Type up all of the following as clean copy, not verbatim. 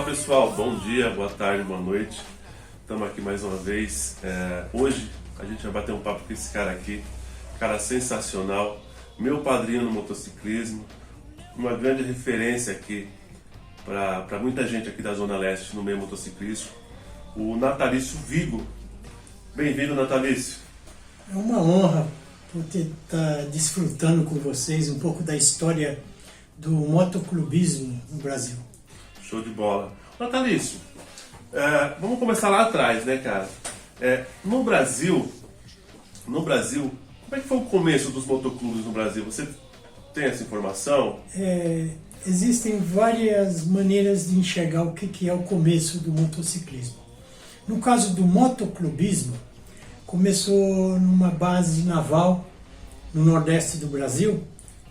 pessoal, bom dia, boa tarde, boa noite. Estamos aqui mais uma vez. Hoje a gente vai bater um papo com esse cara aqui, cara sensacional, meu padrinho no motociclismo, uma grande referência aqui para muita gente aqui da Zona Leste no meio motociclístico, o Natalício Vigo. Bem-vindo, Natalício. É uma honra poder estar desfrutando com vocês um pouco da história do motoclubismo no Brasil. Show de bola. Natalício, vamos começar lá atrás, né, cara? No Brasil, como é que foi o começo dos motoclubes no Brasil? Você tem essa informação? Existem várias maneiras de enxergar o que é o começo do motociclismo. No caso do motoclubismo, começou numa base naval no nordeste do Brasil,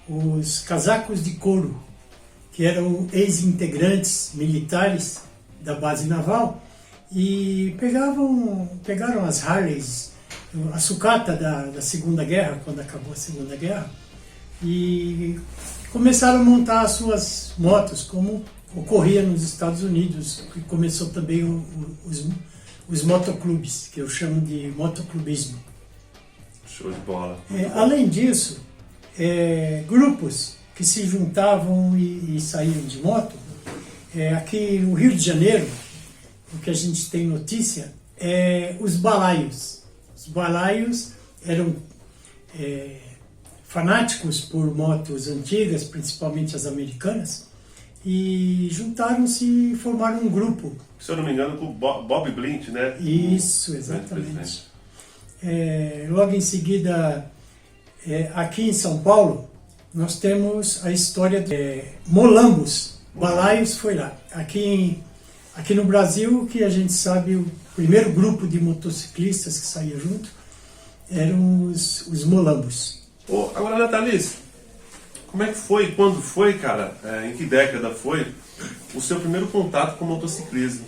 os casacos de couro, que eram ex-integrantes militares da base naval, e pegaram as Harleys, a sucata da Segunda Guerra, quando acabou a Segunda Guerra, e começaram a montar as suas motos, como ocorria nos Estados Unidos, que começou também os motoclubes, que eu chamo de motoclubismo. Show de bola. Além disso, grupos que se juntavam e saíam de moto, aqui no Rio de Janeiro, o que a gente tem notícia é os balaios. Os balaios eram fanáticos por motos antigas, principalmente as americanas, e juntaram-se e formaram um grupo. Se eu não me engano, com o Bob Blint, né? Isso, exatamente. Logo em seguida, aqui em São Paulo, nós temos a história de Molambos. Balaios foi lá. Aqui no Brasil, que a gente sabe, o primeiro grupo de motociclistas que saía junto eram os Molambos. Agora, Natalício, como é que foi, quando foi, cara, em que década foi o seu primeiro contato com o motociclismo?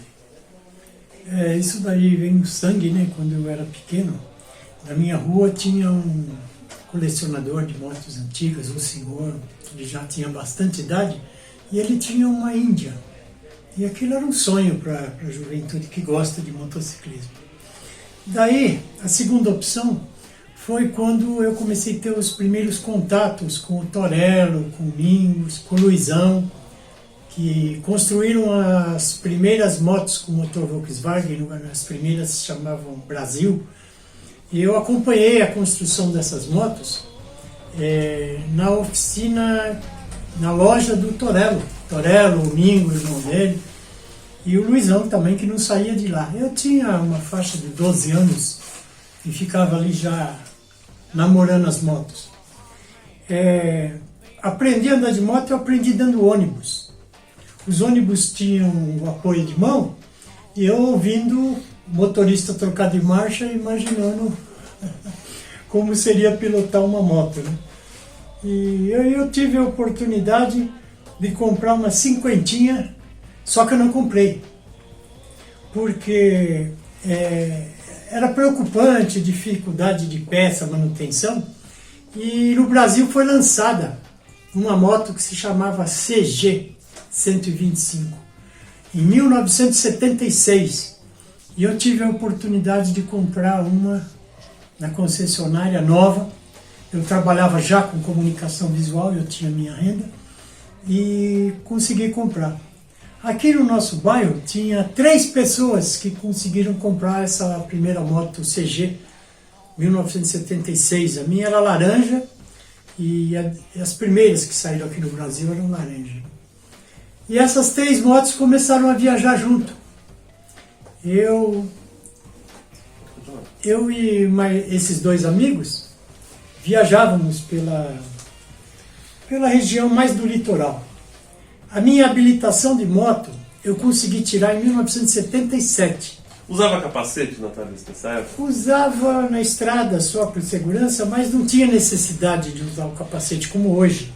Isso daí vem no sangue, né? Quando eu era pequeno, na minha rua tinha um colecionador de motos antigas, um senhor que já tinha bastante idade, e ele tinha uma Índia. E aquilo era um sonho para a juventude que gosta de motociclismo. Daí, a segunda opção foi quando eu comecei a ter os primeiros contatos com o Torello, com o Mingos, com o Luizão, que construíram as primeiras motos com motor Volkswagen, as primeiras se chamavam Brasil, e eu acompanhei a construção dessas motos na oficina, na loja do Torello, o Mingo, o irmão dele, e o Luizão também, que não saía de lá. Eu tinha uma faixa de 12 anos e ficava ali já namorando as motos. Aprendi a andar de moto, eu aprendi dando ônibus. Os ônibus tinham o apoio de mão e eu ouvindo o motorista trocar de marcha, imaginando como seria pilotar uma moto, né? E eu tive a oportunidade de comprar uma cinquentinha, só que eu não comprei, porque era preocupante, dificuldade de peça, manutenção, e no Brasil foi lançada uma moto que se chamava CG 125, em 1976, e eu tive a oportunidade de comprar uma na concessionária nova. Eu trabalhava já com comunicação visual, eu tinha minha renda, e consegui comprar. Aqui no nosso bairro tinha 3 pessoas que conseguiram comprar essa primeira moto CG 1976. A minha era laranja e as primeiras que saíram aqui no Brasil eram laranja. E essas 3 motos começaram a viajar junto. Eu e esses 2 amigos viajávamos pela região mais do litoral. A minha habilitação de moto eu consegui tirar em 1977. Usava capacete, Natalício, nessa época? Usava na estrada só por segurança, mas não tinha necessidade de usar o capacete como hoje.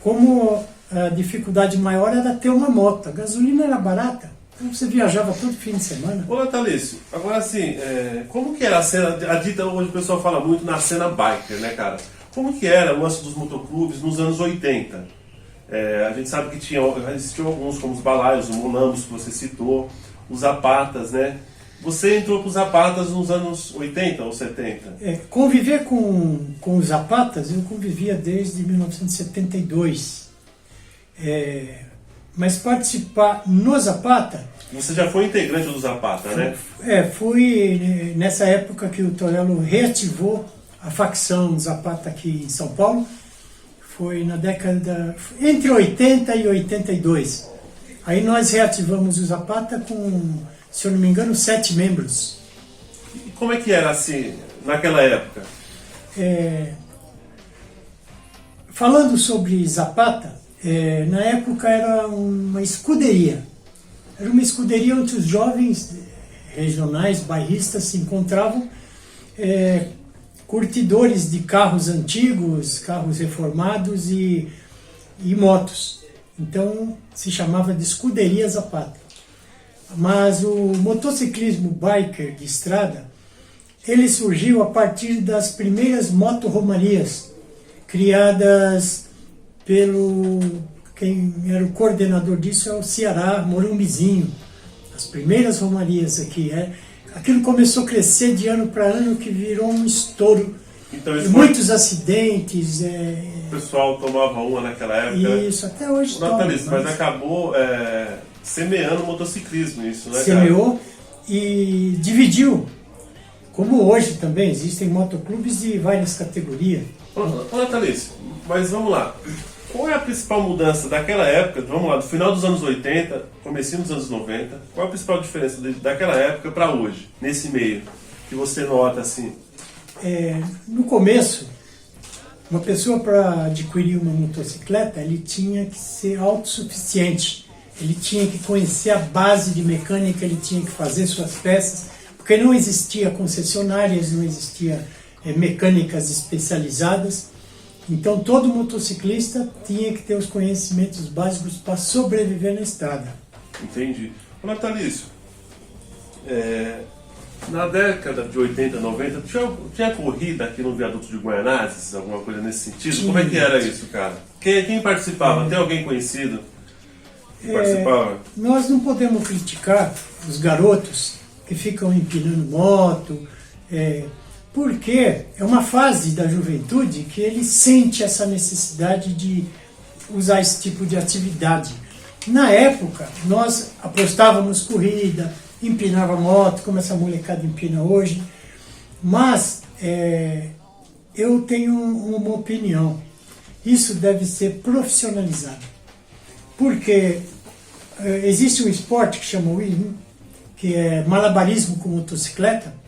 Como a dificuldade maior era ter uma moto, a gasolina era barata, então você viajava todo fim de semana. Natalício, agora assim, como que era a cena, a dita hoje o pessoal fala muito na cena biker, né, cara? Como que era o lance dos motoclubes nos anos 80? A gente sabe que existiam alguns, como os balaios, os mulambos que você citou, os zapatas, né? Você entrou com os zapatas nos anos 80 ou 70? Conviver com os zapatas, eu convivia desde 1972. Mas participar no Zapata... Você já foi integrante do Zapata, né? Fui nessa época que o Torello reativou a facção Zapata aqui em São Paulo. Foi na década... entre 80 e 82. Aí nós reativamos o Zapata com, se eu não me engano, 7 membros. E como é que era assim, naquela época? Falando sobre Zapata, na época era uma escuderia. Era uma escuderia onde os jovens regionais, bairristas, se encontravam, curtidores de carros antigos, carros reformados e motos. Então se chamava de Escuderia Zapata. Mas o motociclismo biker de estrada, ele surgiu a partir das primeiras motorromarias, criadas quem era o coordenador disso é o Ceará Morumbizinho. As primeiras romarias aqui. Aquilo começou a crescer de ano para ano, que virou um estouro. Então, muitos acidentes. O pessoal tomava uma naquela época. Isso, até hoje toma. Mas acabou semeando o motociclismo, isso, né? Semeou e dividiu. Como hoje também, existem motoclubes de várias categorias. Ô Natalice, mas vamos lá. Qual é a principal mudança daquela época, vamos lá, do final dos anos 80, comecinho dos anos 90, qual é a principal diferença daquela época para hoje, nesse meio, que você nota assim? No começo, uma pessoa para adquirir uma motocicleta, ele tinha que ser autossuficiente, ele tinha que conhecer a base de mecânica, ele tinha que fazer suas peças, porque não existia concessionárias, não existia mecânicas especializadas. Então todo motociclista tinha que ter os conhecimentos básicos para sobreviver na estrada. Entendi. Ô Natalício, na década de 80, 90, tinha corrida aqui no viaduto de Guaianazes, alguma coisa nesse sentido? Como é que era isso, cara? Quem participava? Tem alguém conhecido que participava? Nós não podemos criticar os garotos que ficam empinando moto, porque é uma fase da juventude que ele sente essa necessidade de usar esse tipo de atividade. Na época, nós apostávamos corrida, empinava moto, como essa molecada empina hoje, mas eu tenho uma opinião. Isso deve ser profissionalizado. Porque existe um esporte que chama William, que é malabarismo com motocicleta,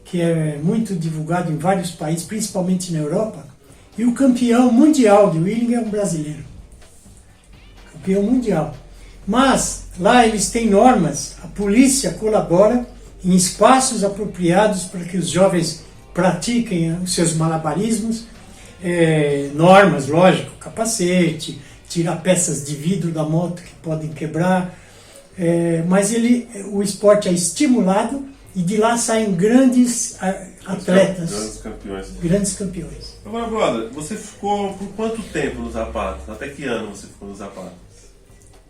que é muito divulgado em vários países, principalmente na Europa, e o campeão mundial de wheeling é um brasileiro. Campeão mundial. Mas lá eles têm normas, a polícia colabora em espaços apropriados para que os jovens pratiquem os seus malabarismos, normas, lógico, capacete, tirar peças de vidro da moto que podem quebrar, mas o esporte é estimulado e de lá saem grandes atletas, grandes campeões. Agora, brother, você ficou por quanto tempo nos Zapatas? Até que ano você ficou nos Zapatas?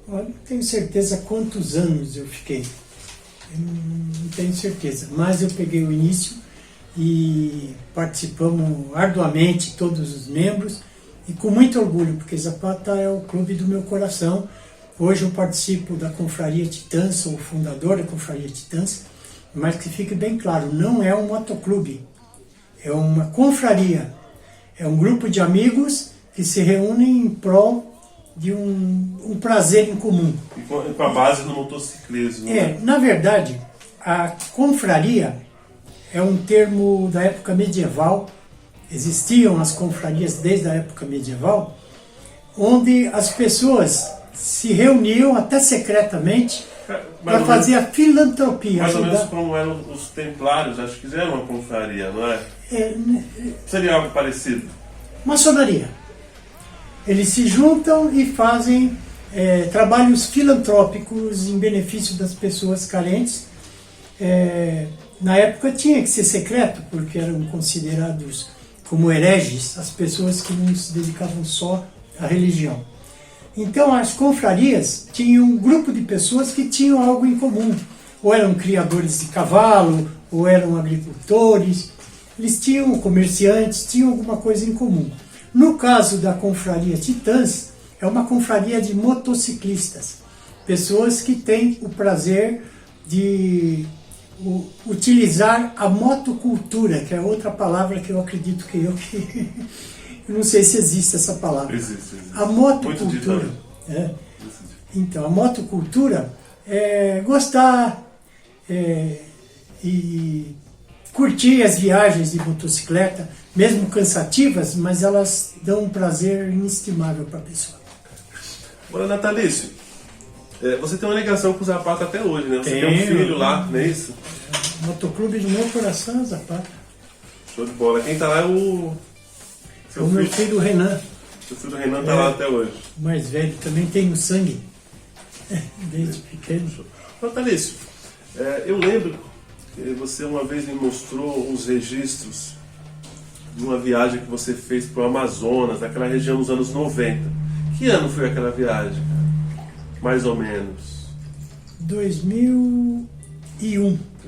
Olha, não tenho certeza quantos anos eu fiquei. Eu não tenho certeza, mas eu peguei o início e participamos arduamente, todos os membros, e com muito orgulho, porque Zapata é o clube do meu coração. Hoje eu participo da Confraria Titãs, sou o fundador da Confraria Titãs, mas que fique bem claro, não é um motoclube, é uma confraria, é um grupo de amigos que se reúnem em prol de um prazer em comum. E com a base do motociclismo. Na verdade, a confraria é um termo da época medieval, existiam as confrarias desde a época medieval, onde as pessoas se reuniam até secretamente para fazer a filantropia. Mais ou menos como eram os templários, acho que eram uma confraria, não é? Seria algo parecido. Maçonaria. Eles se juntam e fazem trabalhos filantrópicos em benefício das pessoas carentes. Na época tinha que ser secreto, porque eram considerados como hereges as pessoas que não se dedicavam só à religião. Então as confrarias tinham um grupo de pessoas que tinham algo em comum. Ou eram criadores de cavalo, ou eram agricultores, eles tinham comerciantes, tinham alguma coisa em comum. No caso da confraria Titãs, é uma confraria de motociclistas, pessoas que têm o prazer de utilizar a motocultura, que é outra palavra que eu acredito que eu não sei se existe essa palavra. Existe. A motocultura. Então, a motocultura é gostar e curtir as viagens de motocicleta, mesmo cansativas, mas elas dão um prazer inestimável para a pessoa. Agora, Natalício, você tem uma ligação com o Zapata até hoje, né? Você tem um filho lá, não é isso? Motoclube do meu coração, Zapata. Show de bola. Quem tá lá é o meu filho Renan. Seu filho Renan tá lá até hoje. Mais velho, também tem no sangue, desde pequeno. Natalício, eu lembro que você uma vez me mostrou uns registros de uma viagem que você fez para o Amazonas, naquela região nos anos 90. Que ano foi aquela viagem, cara? Mais ou menos. 2001.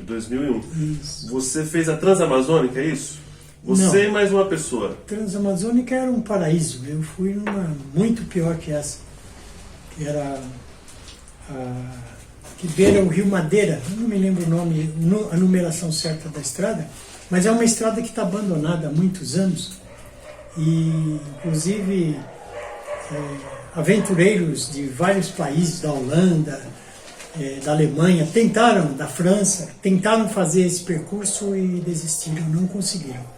2001. Isso. Você fez a Transamazônica, é isso? Você Não. e mais uma pessoa. Transamazônica era um paraíso. Eu fui numa muito pior que essa. Que era que beira o Rio Madeira. Eu não me lembro o nome, a numeração certa da estrada, mas é uma estrada que está abandonada há muitos anos. E, inclusive, aventureiros de vários países, da Holanda, da Alemanha, da França, tentaram fazer esse percurso e desistiram, não conseguiram.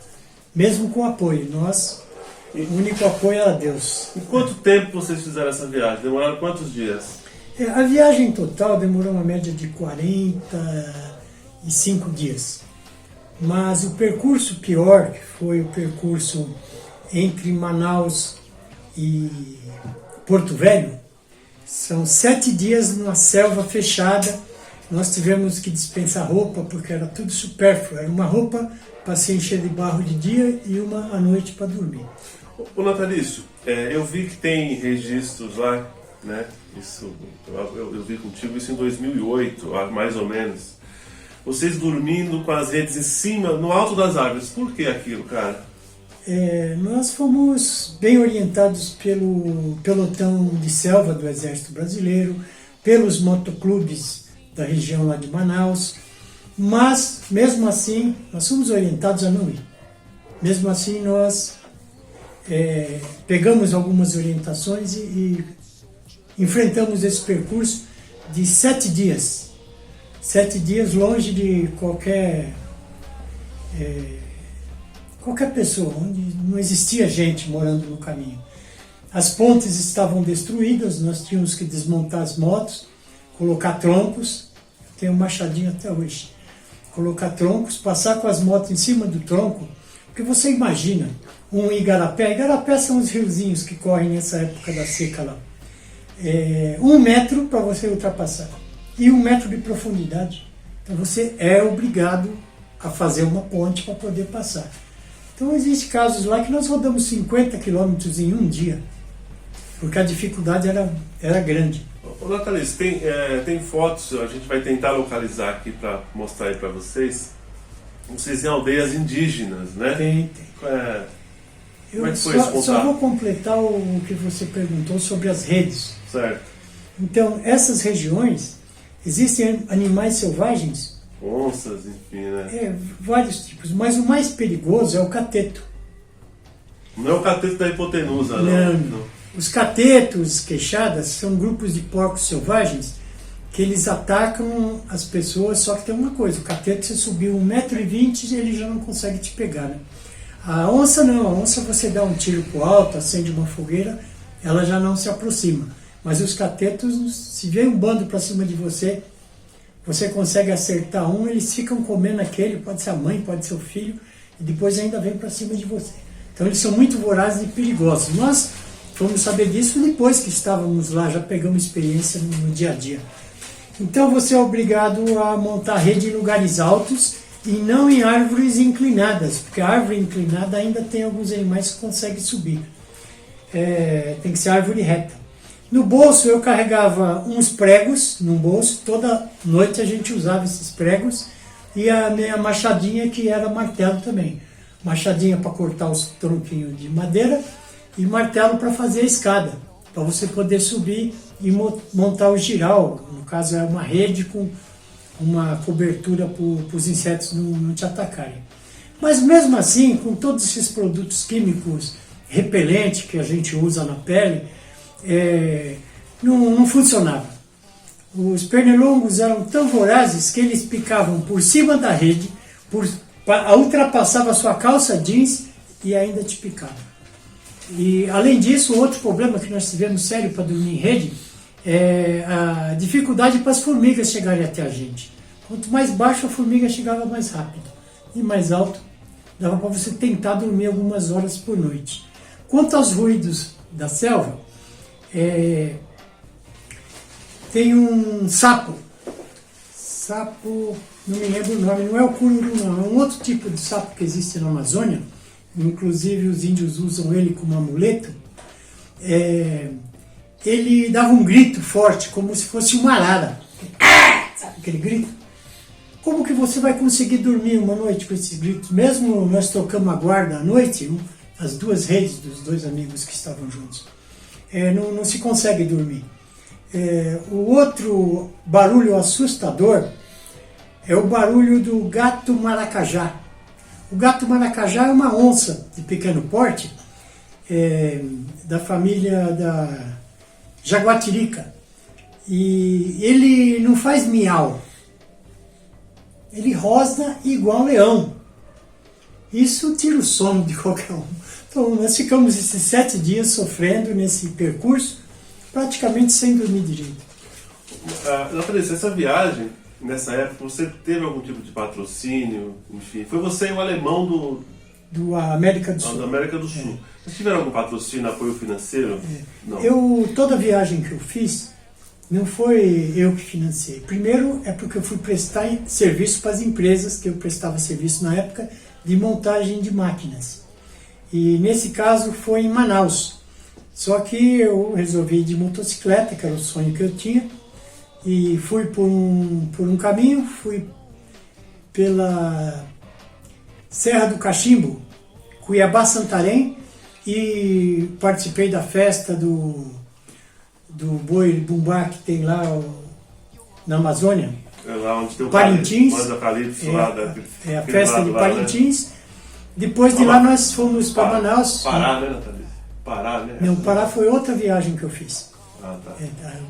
Mesmo com apoio, o único apoio era Deus. Em quanto tempo vocês fizeram essa viagem? Demoraram quantos dias? A viagem total demorou uma média de 45 dias. Mas o percurso pior, que foi o percurso entre Manaus e Porto Velho, são 7 dias numa selva fechada. Nós tivemos que dispensar roupa porque era tudo supérfluo. Era uma roupa para se encher de barro de dia e uma à noite para dormir. Ô Natalício, eu vi que tem registros lá, né? Isso, eu vi contigo isso em 2008, mais ou menos. Vocês dormindo com as redes em cima, no alto das árvores. Por que aquilo, cara? Nós fomos bem orientados pelo pelotão de selva do Exército Brasileiro, pelos motoclubes da região lá de Manaus, mas, mesmo assim, nós fomos orientados a não ir. Mesmo assim, nós pegamos algumas orientações e enfrentamos esse percurso de 7 dias. 7 dias longe de qualquer pessoa, onde não existia gente morando no caminho. As pontes estavam destruídas, nós tínhamos que desmontar as motos, colocar troncos, tem um machadinho até hoje, colocar troncos, passar com as motos em cima do tronco, porque você imagina um igarapé são os riozinhos que correm nessa época da seca lá, 1 metro para você ultrapassar, e 1 metro de profundidade, então você é obrigado a fazer uma ponte para poder passar. Então existem casos lá que nós rodamos 50 quilômetros em um dia, porque a dificuldade era grande. Ô Natalício, tem fotos, a gente vai tentar localizar aqui para mostrar aí para vocês. Vocês em aldeias indígenas, né? Tem. Como é que foi Eu esse contato? só vou completar o que você perguntou sobre as redes. Certo. Então, essas regiões, existem animais selvagens, Onças, enfim, né? vários tipos, mas o mais perigoso é o cateto. Não é o cateto da hipotenusa, não. Não. Os catetos, queixadas, são grupos de porcos selvagens que eles atacam as pessoas, só que tem uma coisa, o cateto, você subiu 1,20 m, ele já não consegue te pegar, né? A onça não, a onça você dá um tiro pro alto, acende uma fogueira, ela já não se aproxima. Mas os catetos, se vem um bando para cima de você, você consegue acertar um, eles ficam comendo aquele, pode ser a mãe, pode ser o filho, e depois ainda vem para cima de você. Então eles são muito vorazes e perigosos. Nós fomos saber disso depois que estávamos lá, já pegamos experiência no dia a dia. Então você é obrigado a montar rede em lugares altos e não em árvores inclinadas, porque a árvore inclinada ainda tem alguns animais que conseguem subir. Tem que ser árvore reta. No bolso eu carregava uns pregos no bolso, toda noite a gente usava esses pregos, e a minha machadinha, que era martelo também. Machadinha para cortar os tronquinhos de madeira e martelo para fazer a escada, para você poder subir e montar o giral. No caso é uma rede com uma cobertura para os insetos não te atacarem. Mas mesmo assim, com todos esses produtos químicos repelentes que a gente usa na pele, não funcionava. Os pernilongos eram tão vorazes que eles picavam por cima da rede, ultrapassava a sua calça jeans e ainda te picavam. E além disso, outro problema que nós tivemos sério para dormir em rede é a dificuldade para as formigas chegarem até a gente. Quanto mais baixo a formiga chegava, mais rápido. E mais alto, dava para você tentar dormir algumas horas por noite. Quanto aos ruídos da selva, tem um sapo, não me lembro o nome, não é o cururu não, é um outro tipo de sapo que existe na Amazônia, inclusive os índios usam ele como amuleto. Ele dava um grito forte, como se fosse uma arara, sabe aquele grito? Como que você vai conseguir dormir uma noite com esses gritos? Mesmo nós tocamos a guarda à noite, as duas redes dos dois amigos que estavam juntos, não se consegue dormir. O outro barulho assustador é o barulho do gato maracajá. O gato maracajá é uma onça de pequeno porte, da família da jaguatirica. E ele não faz miau, ele rosna igual leão. Isso tira o sono de qualquer um. Então nós ficamos esses 7 dias sofrendo nesse percurso, praticamente sem dormir direito. Patrícia, essa viagem, nessa época, você teve algum tipo de patrocínio? Enfim, foi você e o alemão do América do Sul. Da América do Sul. Vocês tiveram algum patrocínio, apoio financeiro? Não. Toda viagem que eu fiz, não foi eu que financei. Primeiro é porque eu fui prestar serviço para as empresas que eu prestava serviço na época de montagem de máquinas. E nesse caso foi em Manaus. Só que eu resolvi ir de motocicleta, que era o sonho que eu tinha, e fui por um caminho, fui pela Serra do Cachimbo, Cuiabá-Santarém, e participei da festa do boi bumbá que tem lá na Amazônia. É lá onde tem o Parintins. A festa de Parintins. Né? Depois de lá nós fomos para Manaus. Pará, né, Natália? Pará, né? Não, Pará foi outra viagem que eu fiz. Tá.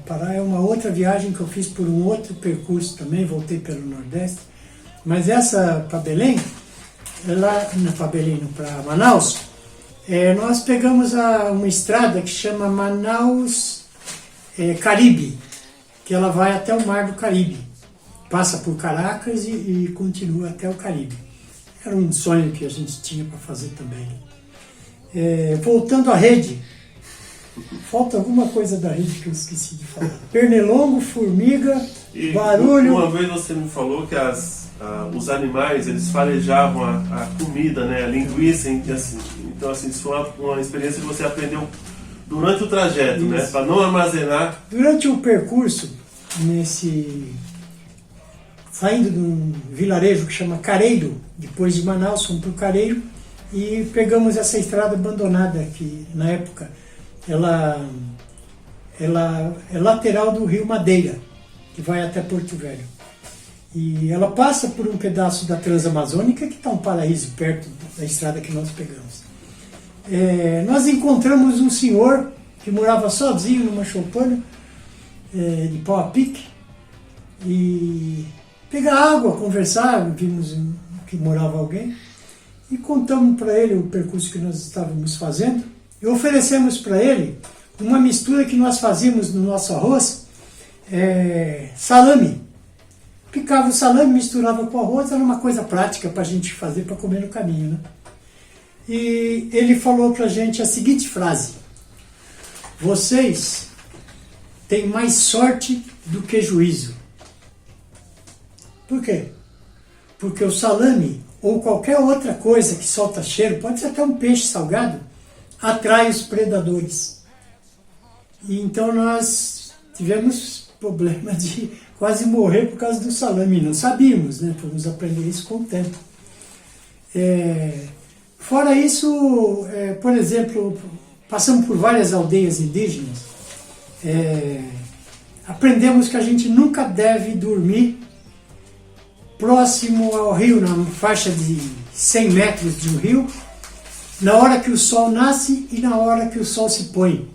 Pará é uma outra viagem que eu fiz por um outro percurso também, voltei pelo Nordeste. Mas essa para Belém, para Manaus, nós pegamos uma estrada que chama Manaus Caribe, que ela vai até o Mar do Caribe. Passa por Caracas e continua até o Caribe. Era um sonho que a gente tinha para fazer também. Voltando à rede, falta alguma coisa da rede que eu esqueci de falar. Pernilongo, formiga, barulho. Uma vez você me falou que os animais, eles farejavam a comida, né, a linguiça, então assim, isso foi uma experiência que você aprendeu durante o trajeto, né, para não armazenar. Durante o percurso, saindo de um vilarejo que chama Careiro, depois de Manaus fomos para o Careiro, e pegamos essa estrada abandonada que na época ela é lateral do Rio Madeira, que vai até Porto Velho. E ela passa por um pedaço da Transamazônica, que está um paraíso perto da estrada que nós pegamos. Nós encontramos um senhor que morava sozinho numa choupana de pau a pique, e pegar água, conversar, vimos que morava alguém, e contamos para ele o percurso que nós estávamos fazendo, e oferecemos para ele uma mistura que nós fazíamos no nosso arroz, salame. Picava o salame, misturava com arroz, era uma coisa prática para a gente fazer para comer no caminho, né? E ele falou para a gente a seguinte frase: vocês têm mais sorte do que juízo. Por quê? Porque o salame ou qualquer outra coisa que solta cheiro, pode ser até um peixe salgado, atrai os predadores. E então nós tivemos problema de quase morrer por causa do salame. Não sabíamos, né? Fomos aprender isso com o tempo. Fora isso, por exemplo, passamos por várias aldeias indígenas, aprendemos que a gente nunca deve dormir próximo ao rio, na faixa de 100 metros de um rio, na hora que o sol nasce e na hora que o sol se põe,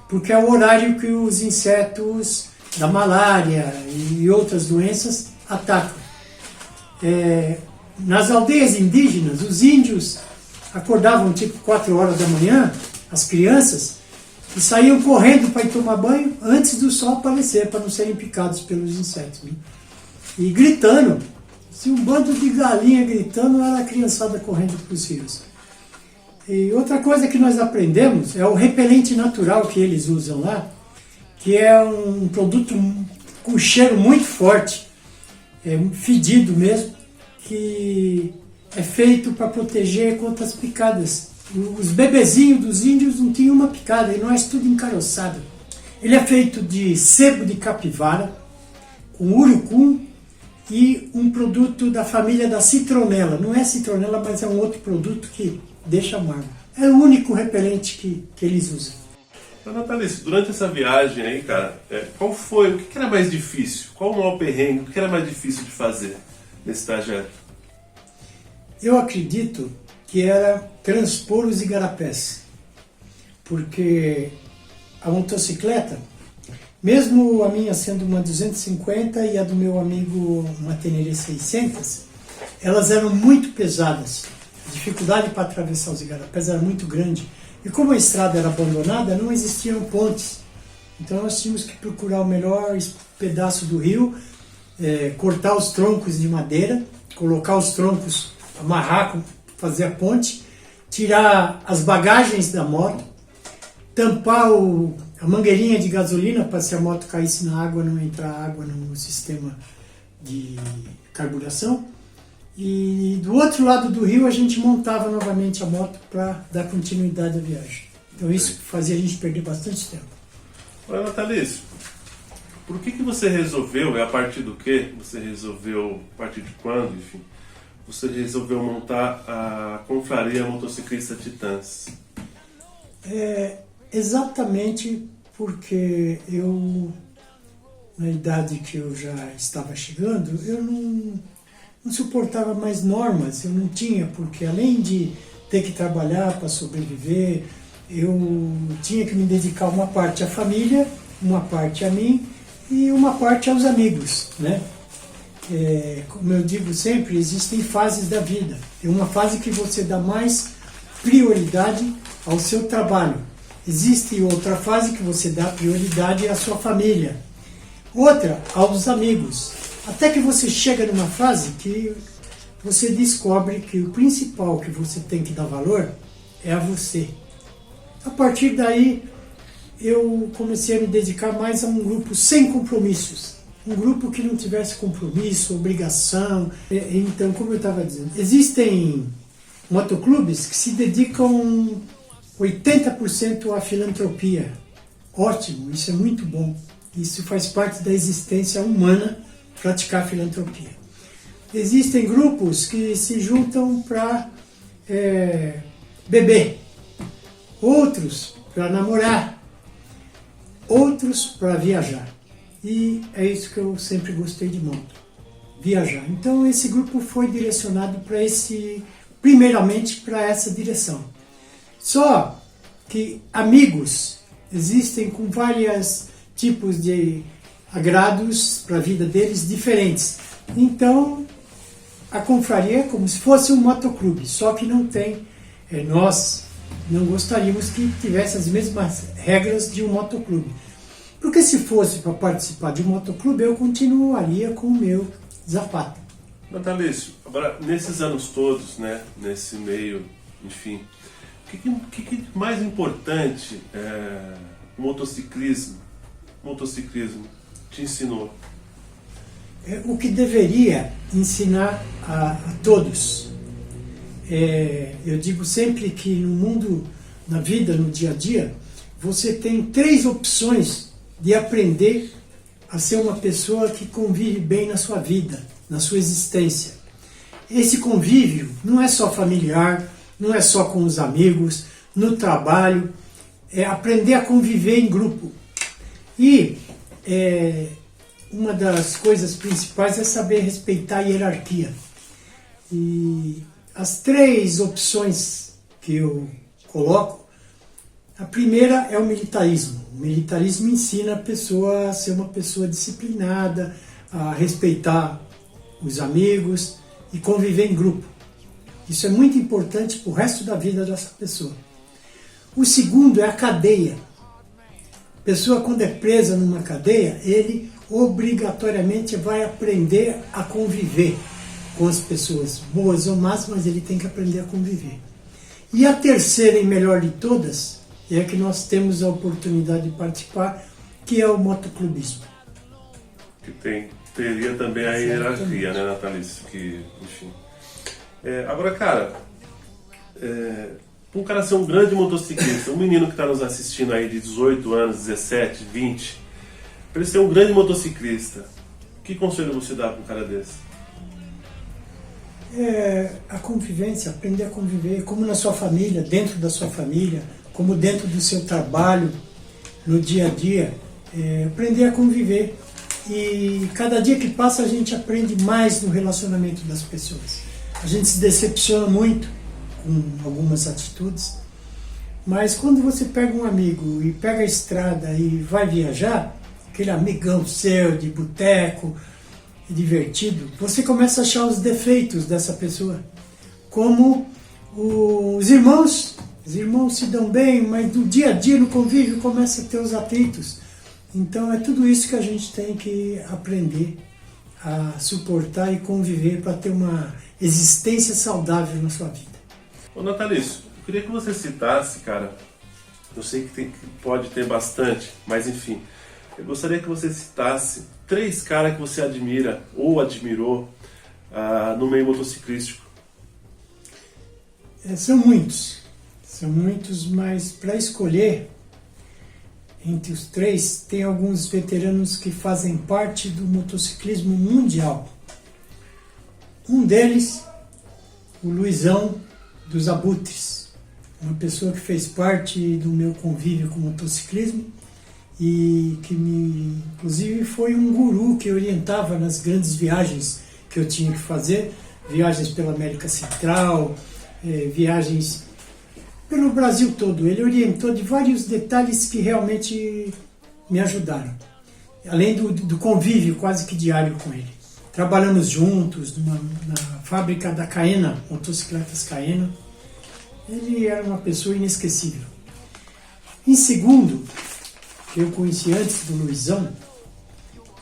porque é o horário que os insetos da malária e outras doenças atacam. Nas aldeias indígenas, os índios acordavam tipo 4 horas da manhã, as crianças, e saíam correndo para ir tomar banho antes do sol aparecer, para não serem picados pelos insetos, né? E gritando. Se um bando de galinha gritando, era a criançada correndo para os rios. E outra coisa que nós aprendemos é o repelente natural que eles usam lá, que é um produto com cheiro muito forte, fedido mesmo, que é feito para proteger contra as picadas. Os bebezinhos dos índios não tinham uma picada, e nós tudo encaroçado. Ele é feito de sebo de capivara, com urucum, e um produto da família da citronela. Não é citronela, mas é um outro produto que deixa amargo. É o único repelente que eles usam. Mas, Natalício, durante essa viagem aí, cara, qual foi, o que era mais difícil? Qual o maior perrengue? O que era mais difícil de fazer nesse trajeto? Eu acredito que era transpor os igarapés. Porque a motocicleta, mesmo a minha sendo uma 250 e a do meu amigo uma Tenere 600, elas eram muito pesadas. A dificuldade para atravessar os igarapés era muito grande. E como a estrada era abandonada, não existiam pontes. Então nós tínhamos que procurar o melhor pedaço do rio, cortar os troncos de madeira, colocar os troncos, amarrar, fazer a ponte, tirar as bagagens da moto, tampar a mangueirinha de gasolina para se a moto caísse na água, não entrar água no sistema de carburação. E do outro lado do rio a gente montava novamente a moto para dar continuidade à viagem. Então isso fazia a gente perder bastante tempo. Olha, Natalício, por que você resolveu, a partir do quê? Você resolveu, a partir de quando, enfim, você resolveu montar a Confraria Motociclista Titãs? Exatamente porque eu, na idade que eu já estava chegando, eu não suportava mais normas, eu não tinha, porque além de ter que trabalhar para sobreviver, eu tinha que me dedicar uma parte à família, uma parte a mim e uma parte aos amigos, né? Como eu digo sempre, existem fases da vida. Tem uma fase que você dá mais prioridade ao seu trabalho. Existe outra fase que você dá prioridade à sua família. Outra, aos amigos. Até que você chega numa fase que você descobre que o principal que você tem que dar valor é a você. A partir daí, eu comecei a me dedicar mais a um grupo sem compromissos. Um grupo que não tivesse compromisso, obrigação. Então, como eu estava dizendo, existem motoclubes que se dedicam 80% à filantropia. Ótimo, isso é muito bom. Isso faz parte da existência humana, praticar filantropia. Existem grupos que se juntam para beber, outros para namorar, outros para viajar. E é isso que eu sempre gostei de moto, viajar. Então esse grupo foi direcionado para primeiramente para essa direção. Só que amigos existem com vários tipos de agrados para a vida deles diferentes. Então a confraria é como se fosse um motoclube, só que não tem. Nós não gostaríamos que tivesse as mesmas regras de um motoclube. Porque se fosse para participar de um motoclube, eu continuaria com o meu Zapata. Natalício, agora, nesses anos todos, né, nesse meio, enfim, o que mais importante o motociclismo te ensinou? O que deveria ensinar a todos. Eu digo sempre que no mundo, na vida, no dia a dia, você tem 3 opções de aprender a ser uma pessoa que convive bem na sua vida, na sua existência. Esse convívio não é só familiar, não é só com os amigos, no trabalho, é aprender a conviver em grupo. E uma das coisas principais é saber respeitar a hierarquia. E as 3 opções que eu coloco, a primeira é o militarismo. O militarismo ensina a pessoa a ser uma pessoa disciplinada, a respeitar os amigos e conviver em grupo. Isso é muito importante para o resto da vida dessa pessoa. O segundo é a cadeia. A pessoa, quando é presa numa cadeia, ele obrigatoriamente vai aprender a conviver com as pessoas, boas ou más, mas ele tem que aprender a conviver. E a terceira e melhor de todas, é a que nós temos a oportunidade de participar, que é o motoclubismo. Que teria também a hierarquia, né, Natalício? Que, enfim. Agora, cara, para um cara ser um grande motociclista, um menino que está nos assistindo aí de 18 anos, 17, 20, para ele ser um grande motociclista, que conselho você dá para um cara desse? A convivência, aprender a conviver, como na sua família, dentro da sua família, como dentro do seu trabalho, no dia a dia, aprender a conviver. E cada dia que passa a gente aprende mais no relacionamento das pessoas. A gente se decepciona muito com algumas atitudes, mas quando você pega um amigo e pega a estrada e vai viajar, aquele amigão seu de boteco, divertido, você começa a achar os defeitos dessa pessoa. Como os irmãos se dão bem, mas no dia a dia, no convívio, começa a ter os atritos. Então é tudo isso que a gente tem que aprender a suportar e conviver para ter uma existência saudável na sua vida. Ô Natalício, eu queria que você citasse, cara, eu sei que pode ter bastante, mas enfim, eu gostaria que você citasse 3 caras que você admira ou admirou no meio motociclístico. São muitos, mas para escolher entre os 3, tem alguns veteranos que fazem parte do motociclismo mundial. Um deles, o Luizão dos Abutres, uma pessoa que fez parte do meu convívio com o motociclismo e que inclusive foi um guru que orientava nas grandes viagens que eu tinha que fazer, viagens pela América Central, viagens pelo Brasil todo. Ele orientou de vários detalhes que realmente me ajudaram, além do convívio quase que diário com ele. Trabalhamos juntos na fábrica da Caena, motocicletas Caena. Ele era uma pessoa inesquecível. Em segundo, que eu conheci antes do Luizão,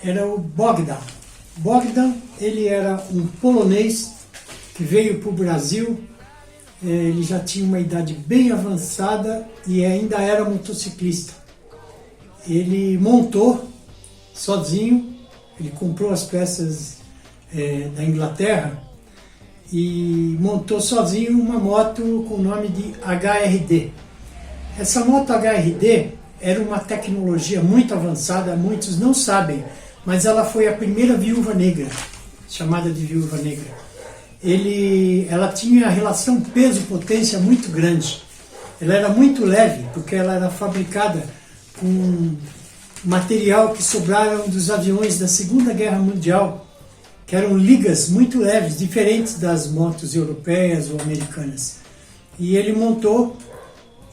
era o Bogdan. Bogdan, ele era um polonês que veio para o Brasil. Ele já tinha uma idade bem avançada e ainda era motociclista. Ele montou sozinho, ele comprou as peças da Inglaterra e montou sozinho uma moto com o nome de HRD. Essa moto HRD era uma tecnologia muito avançada, muitos não sabem, mas ela foi a primeira viúva negra, chamada de viúva negra. Ela tinha relação peso-potência muito grande. Ela era muito leve, porque ela era fabricada com material que sobraram dos aviões da Segunda Guerra Mundial, que eram ligas muito leves, diferentes das motos europeias ou americanas. E ele montou,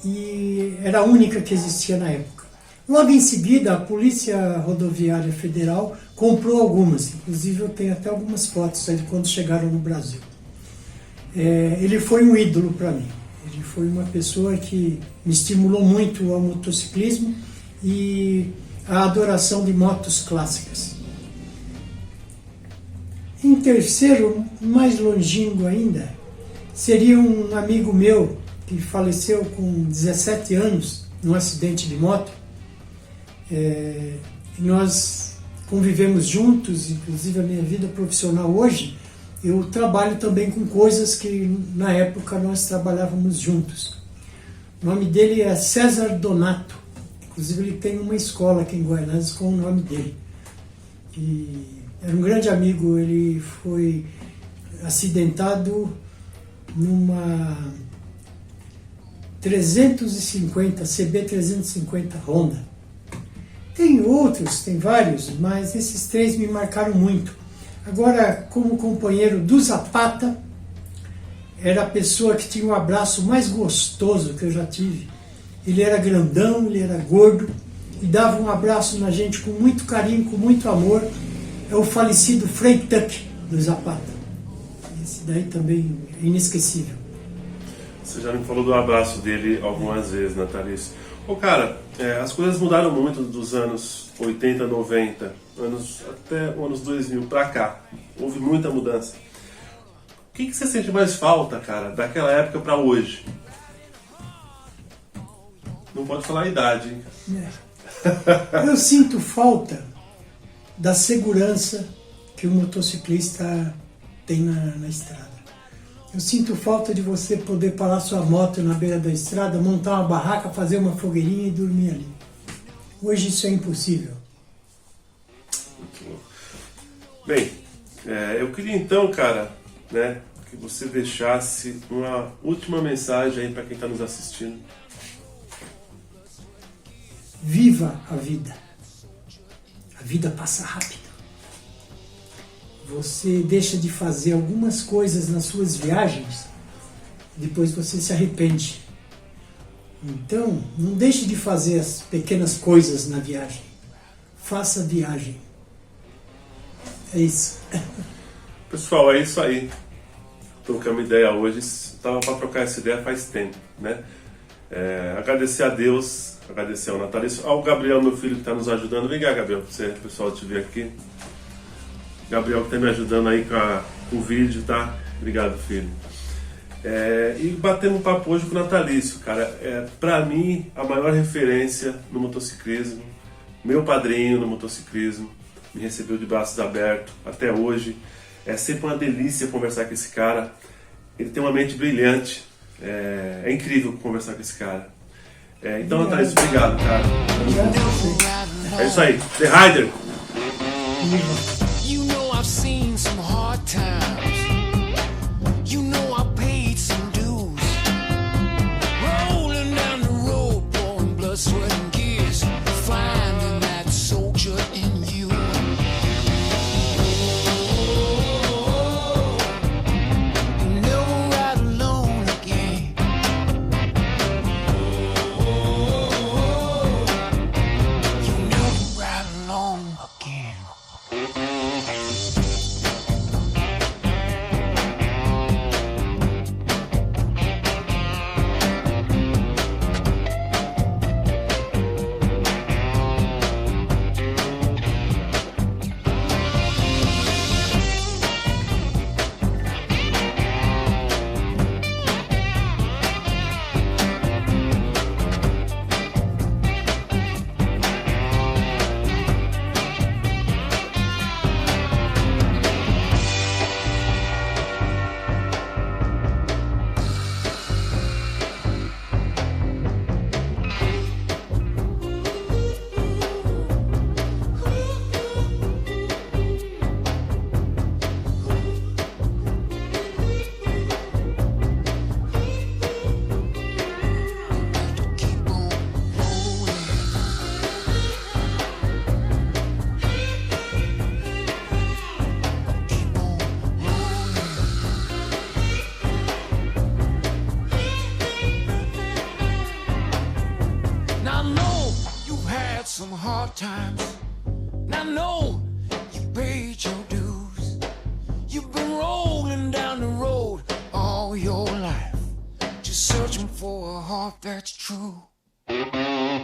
e era a única que existia na época. Logo em seguida, a Polícia Rodoviária Federal comprou algumas, inclusive eu tenho até algumas fotos de quando chegaram no Brasil. Ele foi um ídolo para mim, ele foi uma pessoa que me estimulou muito ao motociclismo e a adoração de motos clássicas. Em terceiro, mais longínquo ainda, seria um amigo meu que faleceu com 17 anos num acidente de moto. Nós convivemos juntos, inclusive a minha vida profissional hoje, eu trabalho também com coisas que na época nós trabalhávamos juntos. O nome dele é César Donato. Inclusive ele tem uma escola aqui em Guaianazes com o nome dele. E era um grande amigo, ele foi acidentado numa 350, CB350 Honda. Tem outros, tem vários, mas esses três me marcaram muito. Agora, como companheiro do Zapata, era a pessoa que tinha o abraço mais gostoso que eu já tive. Ele era grandão, ele era gordo, e dava um abraço na gente com muito carinho, com muito amor. É o falecido Frei Tuck do Zapata. Esse daí também é inesquecível. Você já me falou do abraço dele algumas vezes, Natalício. Ô cara, as coisas mudaram muito dos anos 80, 90, até os anos 2000 pra cá. Houve muita mudança. O que você sente mais falta, cara, daquela época pra hoje? Não pode falar a idade, hein? Eu sinto falta da segurança que o motociclista tem na estrada. Eu sinto falta de você poder parar sua moto na beira da estrada, montar uma barraca, fazer uma fogueirinha e dormir ali. Hoje isso é impossível. Muito bom. Bem, eu queria então, cara, né, que você deixasse uma última mensagem aí para quem está nos assistindo. Viva a vida. A vida passa rápido. Você deixa de fazer algumas coisas nas suas viagens, depois você se arrepende. Então, não deixe de fazer as pequenas coisas na viagem. Faça a viagem. É isso. Pessoal, é isso aí. Trocamos ideia hoje. Estava para trocar essa ideia faz tempo, né? Agradecer a Deus, agradecer ao Natalício, ao Gabriel, meu filho, que está nos ajudando. Vem cá, Gabriel, para você, pessoal, te ver aqui. Gabriel que está me ajudando aí com o vídeo, tá? Obrigado, filho. E batemos um papo hoje com o Natalício, cara. Pra mim, a maior referência no motociclismo, meu padrinho no motociclismo, me recebeu de braços abertos até hoje. É sempre uma delícia conversar com esse cara. Ele tem uma mente brilhante. É incrível conversar com esse cara. Então, Natalício, obrigado, cara. É isso aí. The Rider! I've seen some hard times. You know I paid some dues. Rolling down the road, pouring blood, sweat and tears, finding that soldier in you. You'll never ride alone again. You'll never ride alone again. Some hard times, and I know you paid your dues. You've been rolling down the road all your life, just searching for a heart that's true. Oh,